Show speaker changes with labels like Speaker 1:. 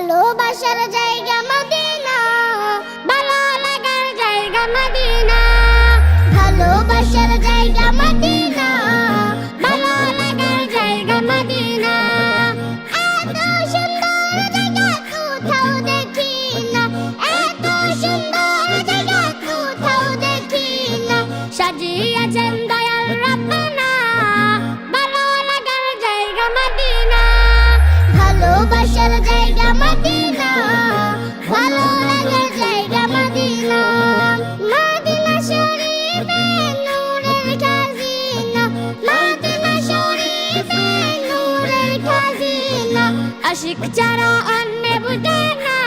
Speaker 1: ভালোবাসার জায়গা মদিনা, ভালো লাগার জায়গা মদিনা। ভালোবাসার জায়গা মদিনা, ভালো লাগার জায়গা মদিনা। এত সুন্দর জায়গা কোথাও দেখি না, এত সুন্দর জায়গা কোথাও দেখি না। সাজিয়েছেন দয়াল রাব্বানা, ভালো লাগার জায়গা মদিনা। ভালোবাসার জায়গা মদিনা, ভালো লাগার জায়গা মদিনা। মদিনা শরীফে নূরের খাজিনা, মদিনা শরীফে নূরের খাজিনা। আশিক ছাড়া অন্য বুঝে না,